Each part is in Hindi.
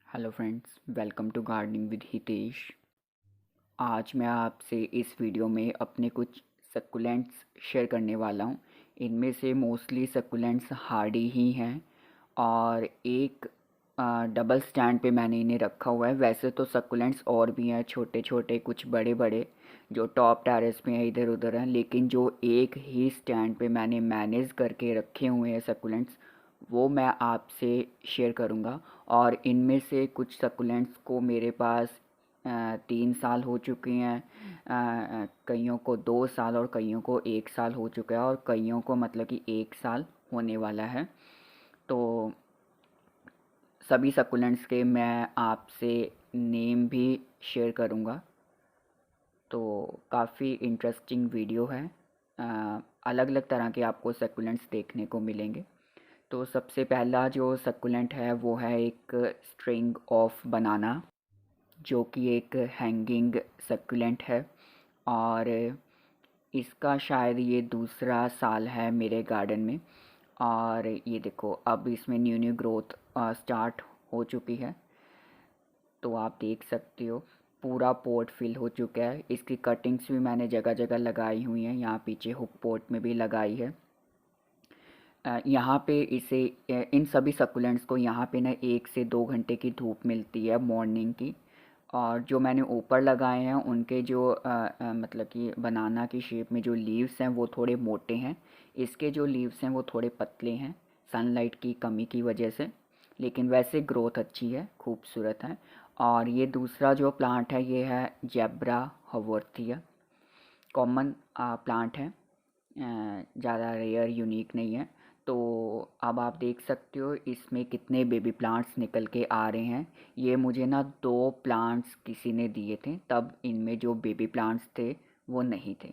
Hello friends, welcome to gardening with Hitesh. आज मैं आपसे इस वीडियो में अपने कुछ सक्कुलेंट्स शेयर करने वाला हूँ। इनमें से मोस्टली सक्कुलेंट्स हार्डी ही हैं और एक डबल स्टैंड पे मैंने इन्हें रखा हुआ है। वैसे तो सक्कुलेंट्स और भी हैं, छोटे छोटे कुछ बड़े बड़े जो टॉप टेरेस पे हैं, इधर उधर हैं, लेकिन जो एक ही स्टैंड पे मैंने मैनेज करके रखे हुए हैं सक्कुलेंट्स, वो मैं आपसे शेयर करूँगा। और इनमें से कुछ सक्कुलेंट्स को मेरे पास 3 साल हो चुके हैं, कईयों को 2 साल और कईयों को 1 साल हो चुका है और कईयों को मतलब कि 1 साल होने वाला है। तो सभी सक्कुलेंट्स के मैं आपसे नेम भी शेयर करूँगा। तो काफ़ी इंटरेस्टिंग वीडियो है। अलग अलग तरह के आपको सक्कुलेंट्स देखने को मिलेंगे। तो सबसे पहला जो सक्कुलेंट है वो है एक स्ट्रिंग ऑफ बनाना, जो कि एक हैंगिंग सक्कुलेंट है और इसका शायद ये दूसरा साल है मेरे गार्डन में। और ये देखो, अब इसमें न्यू न्यू ग्रोथ स्टार्ट हो चुकी है। तो आप देख सकते हो पूरा पॉट फिल हो चुका है। इसकी कटिंग्स भी मैंने जगह जगह लगाई हुई हैं, यहाँ पीछे हुक पॉट में भी लगाई है। यहाँ पे इसे इन सभी सक्कुलेंट्स को यहाँ पे ना 1 से 2 घंटे की धूप मिलती है मॉर्निंग की। और जो मैंने ऊपर लगाए हैं उनके जो मतलब कि बनाना की शेप में जो लीव्स हैं वो थोड़े मोटे हैं। इसके जो लीव्स हैं वो थोड़े पतले हैं सनलाइट की कमी की वजह से, लेकिन वैसे ग्रोथ अच्छी है, खूबसूरत है। और ये दूसरा जो प्लांट है ये है जेब्रा हवर्थिया, कॉमन प्लांट है, ज़्यादा रेयर यूनिक नहीं है। तो अब आप देख सकते हो इसमें कितने बेबी प्लांट्स निकल के आ रहे हैं। ये मुझे ना 2 प्लांट्स किसी ने दिए थे, तब इनमें जो बेबी प्लांट्स थे वो नहीं थे।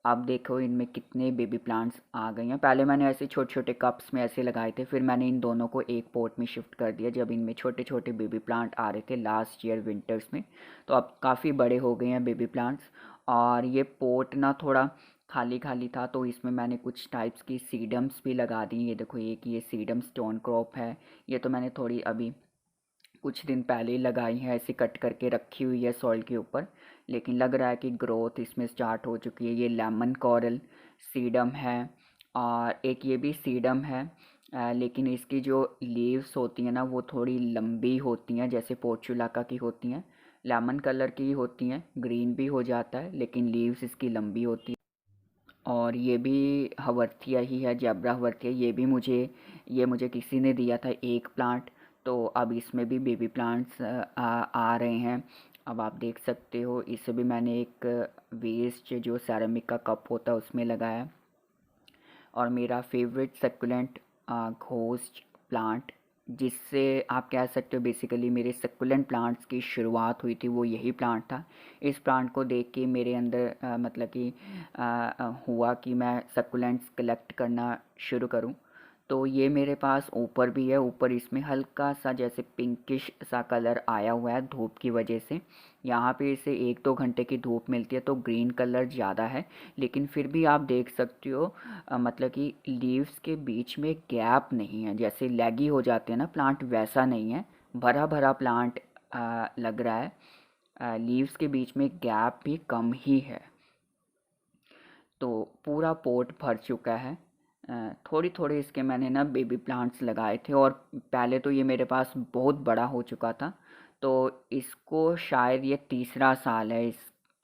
अब देखो इनमें कितने बेबी प्लांट्स आ गए हैं। पहले मैंने ऐसे छोटे छोटे कप्स में ऐसे लगाए थे, फिर मैंने इन दोनों को एक पॉट में शिफ्ट कर दिया जब इनमें छोटे छोटे बेबी प्लांट आ रहे थे लास्ट ईयर विंटर्स में। तो अब काफ़ी बड़े हो गए हैं बेबी प्लांट्स। और ये पॉट ना थोड़ा खाली खाली था, तो इसमें मैंने कुछ टाइप्स की सीडम्स भी लगा दी। ये देखो, एक ये सीडम स्टोन क्रॉप है। ये तो मैंने थोड़ी अभी कुछ दिन पहले ही लगाई है, ऐसे कट करके रखी हुई है सॉइल के ऊपर, लेकिन लग रहा है कि ग्रोथ इसमें स्टार्ट हो चुकी है। ये लेमन कॉरल सीडम है और एक ये भी सीडम है, लेकिन इसकी जो लीव्स होती हैं ना वो थोड़ी लंबी होती हैं, जैसे पोर्चुलाका की होती हैं। लेमन कलर की होती हैं, ग्रीन भी हो जाता है, लेकिन लीव्स इसकी लंबी होती है। और ये भी हवर्थिया ही है, जेब्रा हवर्थिया। ये मुझे किसी ने दिया था एक प्लांट। तो अब इसमें भी बेबी प्लांट्स आ रहे हैं। अब आप देख सकते हो इसे भी मैंने एक वेस्ट जो सेरेमिक का कप होता है उसमें लगाया। और मेरा फेवरेट सक्कुलेंट घोस्ट प्लांट, जिससे आप कह सकते हो बेसिकली मेरे सक्कुलेंट प्लांट्स की शुरुआत हुई थी, वो यही प्लांट था। इस प्लांट को देख के मेरे अंदर मतलब कि हुआ कि मैं सक्कुलेंट्स कलेक्ट करना शुरू करूं। तो ये मेरे पास ऊपर भी है। ऊपर इसमें हल्का सा जैसे पिंकिश सा कलर आया हुआ है धूप की वजह से। यहाँ पे इसे 1-2 घंटे की धूप मिलती है तो ग्रीन कलर ज़्यादा है, लेकिन फिर भी आप देख सकते हो मतलब कि लीव्स के बीच में गैप नहीं है। जैसे लैगी हो जाते हैं ना प्लांट, वैसा नहीं है, भरा भरा प्लांट लग रहा है। लीव्स के बीच में गैप भी कम ही है। तो पूरा पॉट भर चुका है। थोड़ी थोड़ी इसके मैंने ना बेबी प्लांट्स लगाए थे और पहले तो ये मेरे पास बहुत बड़ा हो चुका था। तो इसको शायद ये तीसरा साल है इस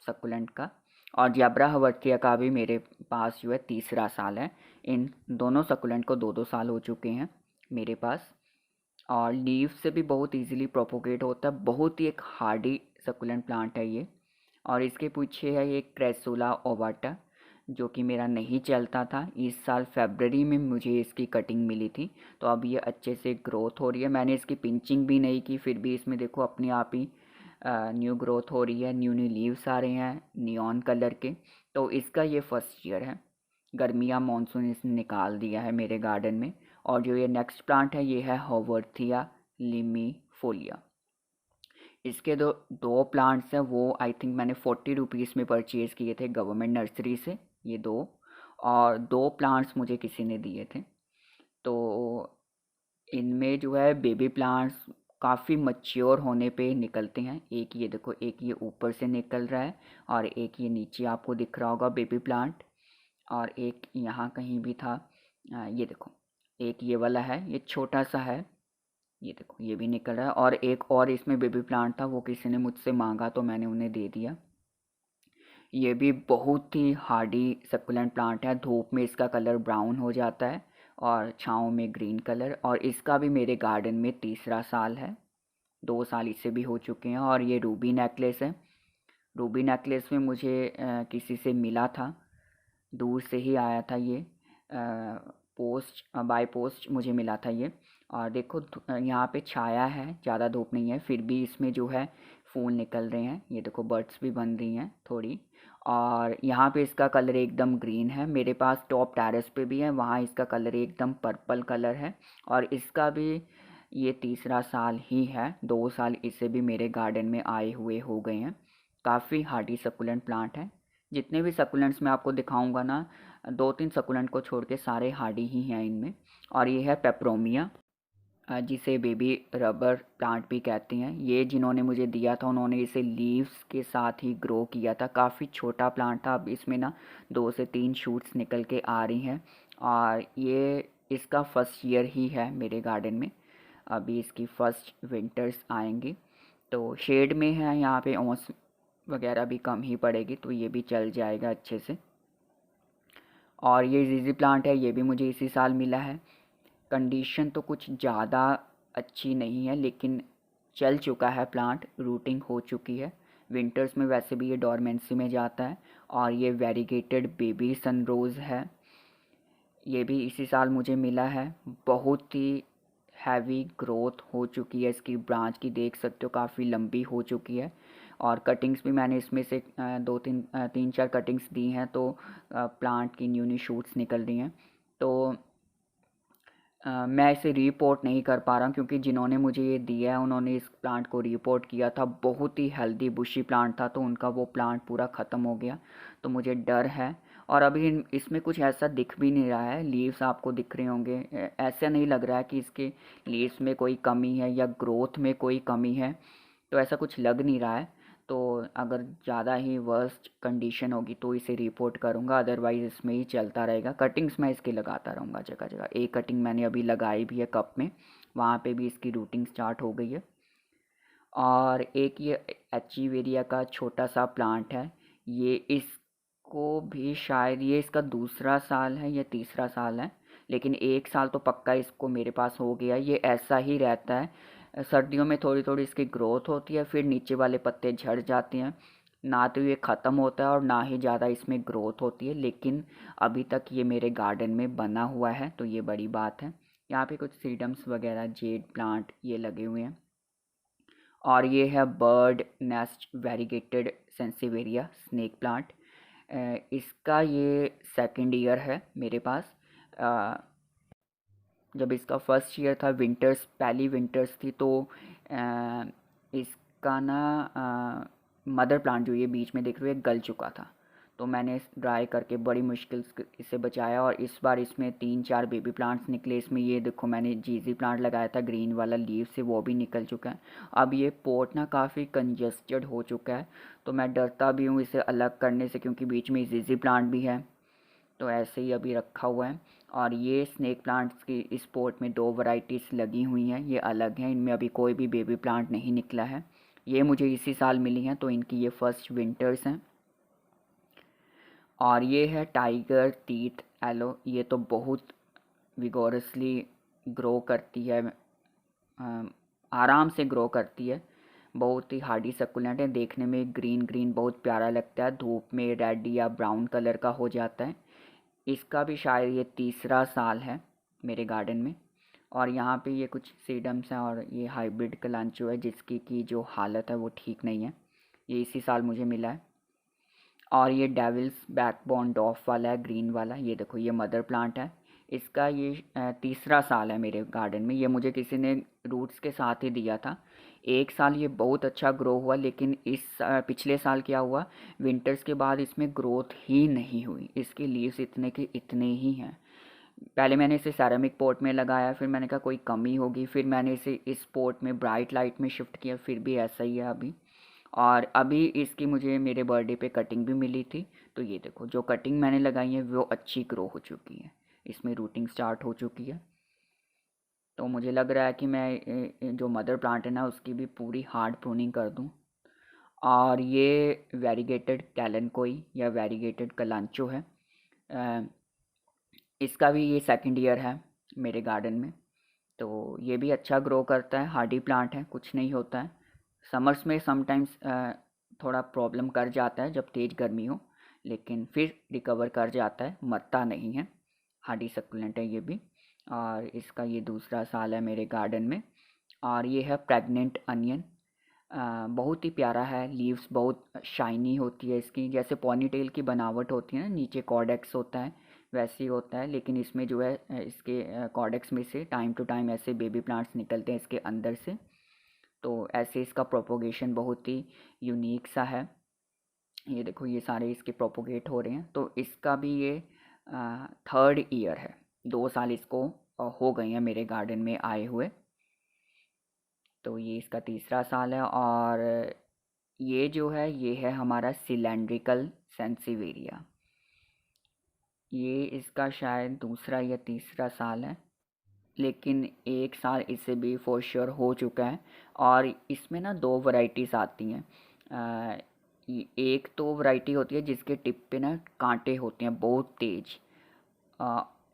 सक्कुलेंट का। और जैब्रा हवर्थिया का भी मेरे पास जो है तीसरा साल है। इन दोनों सक्कुलेंट को 2-2 साल हो चुके हैं मेरे पास। और लीव से भी बहुत इजीली प्रोपोगेट होता है, बहुत ही एक हार्डी सक्कुलेंट प्लांट है ये। और इसके पीछे है ये क्रेसुला ओवाटा, जो कि मेरा नहीं चलता था। इस साल फरवरी में मुझे इसकी कटिंग मिली थी, तो अब ये अच्छे से ग्रोथ हो रही है। मैंने इसकी पिंचिंग भी नहीं की, फिर भी इसमें देखो अपने आप ही न्यू ग्रोथ हो रही है, न्यू न्यू लीव्स आ रहे हैं नियॉन कलर के। तो इसका ये फर्स्ट ईयर है। गर्मियाँ मानसून इसने निकाल दिया है मेरे गार्डन में। और जो ये नेक्स्ट प्लांट है ये है हवर्थिया लिमीफोलिया। इसके दो दो प्लांट्स हैं, वो आई थिंक मैंने 40 रुपीज़ में परचेज़ किए थे गवर्नमेंट नर्सरी से, ये दो। और 2 प्लांट्स मुझे किसी ने दिए थे। तो इनमें जो है बेबी प्लांट्स काफ़ी मैच्योर होने पे निकलते हैं। एक ये देखो, एक ये ऊपर से निकल रहा है और एक ये नीचे आपको दिख रहा होगा बेबी प्लांट, और एक यहाँ कहीं भी था। ये देखो, एक ये वाला है, ये छोटा सा है, ये देखो ये भी निकल रहा है। और एक और इसमें बेबी प्लांट था, वो किसी ने मुझसे मांगा तो मैंने उन्हें दे दिया। ये भी बहुत ही हार्डी सक्यूलेंट प्लांट है। धूप में इसका कलर ब्राउन हो जाता है और छाँव में ग्रीन कलर। और इसका भी मेरे गार्डन में तीसरा साल है, 2 साल इससे भी हो चुके हैं। और ये रूबी नेकलेस है। रूबी नेकलेस में मुझे किसी से मिला था, दूर से ही आया था ये, पोस्ट बाय पोस्ट मुझे मिला था ये। और देखो यहाँ पे छाया है, ज़्यादा धूप नहीं है, फिर भी इसमें जो है फूल निकल रहे हैं। ये देखो बर्ड्स भी बन रही हैं थोड़ी। और यहाँ पे इसका कलर एकदम ग्रीन है। मेरे पास टॉप टेरेस पे भी है, वहाँ इसका कलर एकदम पर्पल कलर है। और इसका भी ये तीसरा साल ही है, 2 साल इसे भी मेरे गार्डन में आए हुए हो गए हैं। काफ़ी हार्डी सकुलेंट प्लांट है। जितने भी सकुलेंट्स मैं आपको दिखाऊंगा ना, 2-3 सकुलेंट को छोड़ के सारे हार्डी ही हैं इनमें। और ये है पेपरोमिया, जिसे बेबी रबर प्लांट भी कहते हैं। ये जिन्होंने मुझे दिया था उन्होंने इसे लीव्स के साथ ही ग्रो किया था। काफ़ी छोटा प्लांट था, अब इसमें ना 2 से 3 शूट्स निकल के आ रही हैं। और ये इसका फर्स्ट ईयर ही है मेरे गार्डन में, अभी इसकी फर्स्ट विंटर्स आएंगी। तो शेड में है, यहाँ पे ओस वगैरह भी कम ही पड़ेगी, तो ये भी चल जाएगा अच्छे से। और ये जीजी प्लांट है, ये भी मुझे इसी साल मिला है। कंडीशन तो कुछ ज़्यादा अच्छी नहीं है, लेकिन चल चुका है प्लांट, रूटिंग हो चुकी है। विंटर्स में वैसे भी ये डोरमेंसी में जाता है। और ये वेरीगेटेड बेबी सनरोज़ है, ये भी इसी साल मुझे मिला है। बहुत ही हैवी ग्रोथ हो चुकी है इसकी, ब्रांच की देख सकते हो काफ़ी लंबी हो चुकी है। और कटिंग्स भी मैंने इसमें से 3-4 कटिंग्स दी हैं, तो प्लांट की न्यू न्यू शूट्स निकल रही हैं। तो मैं इसे रीपोर्ट नहीं कर पा रहा हूँ, क्योंकि जिन्होंने मुझे ये दिया है उन्होंने इस प्लांट को रीपोर्ट किया था। बहुत ही हेल्दी बुशी प्लांट था, तो उनका वो प्लांट पूरा ख़त्म हो गया, तो मुझे डर है। और अभी इसमें कुछ ऐसा दिख भी नहीं रहा है। लीव्स आपको दिख रहे होंगे, ऐसा नहीं लग रहा है कि इसके लीव्स में कोई कमी है या ग्रोथ में कोई कमी है, तो ऐसा कुछ लग नहीं रहा है। तो अगर ज़्यादा ही वर्स्ट कंडीशन होगी तो इसे रिपोर्ट करूँगा, अदरवाइज़ इसमें ही चलता रहेगा। कटिंग्स मैं इसकी लगाता रहूँगा जगह जगह। एक कटिंग मैंने अभी लगाई भी है कप में, वहाँ पे भी इसकी रूटिंग स्टार्ट हो गई है। और एक ये एचीवेरिया का छोटा सा प्लांट है, ये इसको भी शायद ये इसका दूसरा साल है या तीसरा साल है, लेकिन 1 साल तो पक्का इसको मेरे पास हो गया। ये ऐसा ही रहता है, सर्दियों में थोड़ी थोड़ी इसकी ग्रोथ होती है, फिर नीचे वाले पत्ते झड़ जाते हैं। ना तो ये ख़त्म होता है और ना ही ज़्यादा इसमें ग्रोथ होती है, लेकिन अभी तक ये मेरे गार्डन में बना हुआ है, तो ये बड़ी बात है। यहाँ पे कुछ सीडम्स वगैरह, जेड प्लांट ये लगे हुए हैं। और ये है bird nest variegated sansevieria snake plant. इसका ये सेकंड ईयर है मेरे पास। जब इसका फर्स्ट ईयर था, विंटर्स पहली विंटर्स थी, तो इसका ना मदर प्लांट जो ये बीच में दिख रही है गल चुका था, तो मैंने ड्राई करके बड़ी मुश्किल से इसे बचाया। और इस बार इसमें 3-4 बेबी प्लांट्स निकले। इसमें ये देखो मैंने जीजी प्लांट लगाया था ग्रीन वाला लीव से, वो भी निकल चुका है। अब ये पोट ना काफ़ी कंजेस्टेड हो चुका है, तो मैं डरता भी हूँ इसे अलग करने से, क्योंकि बीच में जीजी प्लांट भी है, तो ऐसे ही अभी रखा हुआ है। और ये स्नेक प्लांट्स की इस पोट में 2 वैरायटीज़ लगी हुई हैं, ये अलग हैं, इनमें अभी कोई भी बेबी प्लांट नहीं निकला है। ये मुझे इसी साल मिली हैं, तो इनकी ये फर्स्ट विंटर्स हैं। और ये है टाइगर टीथ एलो, ये तो बहुत विगोरसली ग्रो करती है, आराम से ग्रो करती है। बहुत ही हार्डी सक्कुलेंट है, देखने में ग्रीन ग्रीन बहुत प्यारा लगता है, धूप में रेड या ब्राउन कलर का हो जाता है। इसका भी शायद ये तीसरा साल है मेरे गार्डन में। और यहाँ पे ये कुछ सीडम्स हैं, और ये हाइब्रिड कलांचो है जिसकी की जो हालत है वो ठीक नहीं है, ये इसी साल मुझे मिला है। और ये डेविल्स बैकबोन डॉफ वाला है, ग्रीन वाला, ये देखो ये मदर प्लांट है। इसका ये तीसरा साल है मेरे गार्डन में। ये मुझे किसी ने रूट्स के साथ ही दिया था। 1 साल ये बहुत अच्छा ग्रो हुआ, लेकिन पिछले साल क्या हुआ, विंटर्स के बाद इसमें ग्रोथ ही नहीं हुई, इसके लीव्स इतने के इतने ही हैं। पहले मैंने इसे सेरामिक पॉट में लगाया, फिर मैंने कहा कोई कमी होगी, फिर मैंने इसे इस पॉट में ब्राइट लाइट में शिफ्ट किया, फिर भी ऐसा ही है अभी। और अभी इसकी मुझे मेरे बर्थडे पे कटिंग भी मिली थी। तो ये देखो जो कटिंग मैंने लगाई है वो अच्छी ग्रो हो चुकी है, इसमें रूटिंग स्टार्ट हो चुकी है। तो मुझे लग रहा है कि मैं जो मदर प्लांट है ना उसकी भी पूरी हार्ड प्रूनिंग कर दूं। और ये वेरीगेटेड कैलेनकोई या वेरीगेटेड कलांचो है। अ, इसका भी ये सेकंड ईयर है मेरे गार्डन में। तो ये भी अच्छा ग्रो करता है, हार्डी प्लांट है, कुछ नहीं होता है। समर्स में समटाइम्स थोड़ा प्रॉब्लम कर जाता है जब तेज़ गर्मी हो, लेकिन फिर रिकवर कर जाता है, मरता नहीं है। हार्डी सक्यूलेंट है ये भी। और इसका ये दूसरा साल है मेरे गार्डन में। और ये है प्रेग्नेंट अनियन। बहुत ही प्यारा है, लीव्स बहुत शाइनी होती है इसकी, जैसे पॉनीटेल की बनावट होती है ना, नीचे कॉर्डेक्स होता है वैसे ही होता है, लेकिन इसमें जो है इसके कॉर्डेक्स में से टाइम टू टाइम ऐसे बेबी प्लांट्स निकलते हैं इसके अंदर से। तो ऐसे इसका प्रोपोगेशन बहुत ही यूनिक सा है। ये देखो ये सारे इसके प्रोपोगेट हो रहे हैं। तो इसका भी ये थर्ड ईयर है, 2 साल इसको हो गए हैं मेरे गार्डन में आए हुए। तो ये इसका तीसरा साल है। और ये जो है ये है हमारा सिलेंड्रिकल सेंसिवेरिया। ये इसका शायद दूसरा या तीसरा साल है, लेकिन 1 साल इससे भी फॉर श्योर हो चुका है। और इसमें ना 2 वैरायटीज़ आती हैं। एक तो वैरायटी होती है जिसके टिप पे ना कांटे होते हैं बहुत तेज़।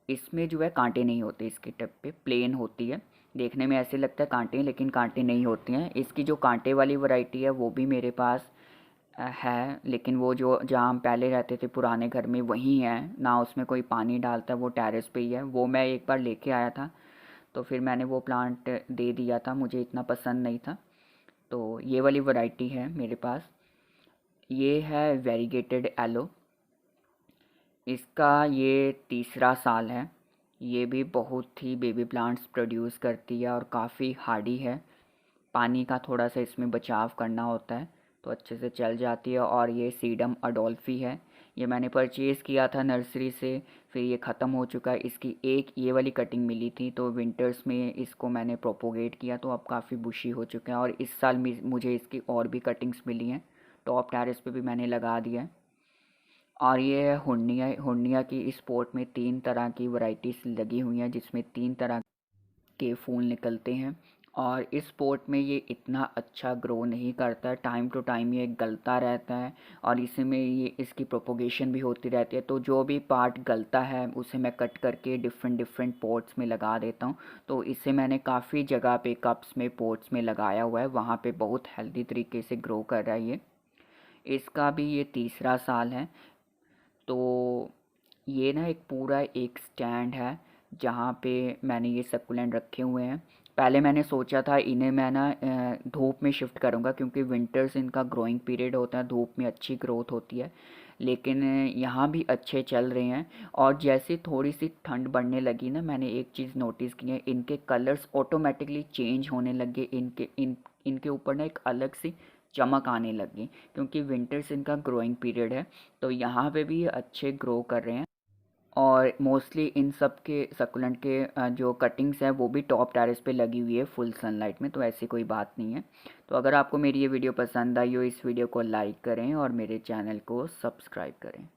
इसमें जो है कांटे नहीं होते, इसके टिप पे प्लेन होती है, देखने में ऐसे लगता है कांटे, लेकिन कांटे नहीं होते हैं। इसकी जो कांटे वाली वैरायटी है वो भी मेरे पास है, लेकिन वो जो जहाँ हम पहले रहते थे पुराने घर में वहीं है ना, उसमें कोई पानी डालता है, वो टेरेस पे ही है। वो मैं एक बार लेके आया था, तो फिर मैंने वो प्लांट दे दिया था, मुझे इतना पसंद नहीं था। तो ये वाली वैरायटी है मेरे पास। ये है वेरीगेटेड एलो। इसका ये तीसरा साल है। ये भी बहुत ही बेबी प्लांट्स प्रोड्यूस करती है और काफ़ी हार्डी है। पानी का थोड़ा सा इसमें बचाव करना होता है तो अच्छे से चल जाती है। और ये सीडम अडोल्फी है, ये मैंने परचेज़ किया था नर्सरी से, फिर ये ख़त्म हो चुका है। इसकी एक ये वाली कटिंग मिली थी, तो विंटर्स में इसको मैंने प्रोपोगेट किया, तो अब काफ़ी बुशी हो चुके हैं। और इस साल मुझे इसकी और भी कटिंग्स मिली हैं, टॉप टेरेस पे भी मैंने लगा दिया है। और ये है हुर्निया। हुर्निया की इस पॉट में 3 तरह की वैरायटीज़ लगी हुई हैं, जिसमें 3 तरह के फूल निकलते हैं। और इस पॉट में ये इतना अच्छा ग्रो नहीं करता है, टाइम टू टाइम ये गलता रहता है। और इसमें ये इसकी प्रोपोगेशन भी होती रहती है, तो जो भी पार्ट गलता है उसे मैं कट करके डिफरेंट डिफरेंट पॉट्स में लगा देता हूँ। तो इसे मैंने काफ़ी जगह पे कप्स में पॉट्स में लगाया हुआ है, वहाँ पे बहुत हेल्दी तरीके से ग्रो कर रहा है ये। इसका भी ये तीसरा साल है। तो ये ना एक पूरा एक स्टैंड है जहाँ पे मैंने ये सकुलेंट रखे हुए हैं। पहले मैंने सोचा था इन्हें मैं ना धूप में शिफ्ट करूँगा, क्योंकि विंटर्स इनका ग्रोइंग पीरियड होता है, धूप में अच्छी ग्रोथ होती है। लेकिन यहाँ भी अच्छे चल रहे हैं। और जैसे थोड़ी सी ठंड बढ़ने लगी ना, मैंने एक चीज़ नोटिस की है, इनके कलर्स ऑटोमेटिकली चेंज होने लगे। इनके ऊपर ना एक अलग सी चमक आने लगी, क्योंकि विंटर्स इनका ग्रोइंग पीरियड है। तो यहाँ पे भी ये अच्छे ग्रो कर रहे हैं। और मोस्टली इन सब के सकुलेंट के जो कटिंग्स हैं वो भी टॉप टेरेस पे लगी हुई है फुल सनलाइट में, तो ऐसी कोई बात नहीं है। तो अगर आपको मेरी ये वीडियो पसंद आई हो, इस वीडियो को लाइक करें और मेरे चैनल को सब्सक्राइब करें।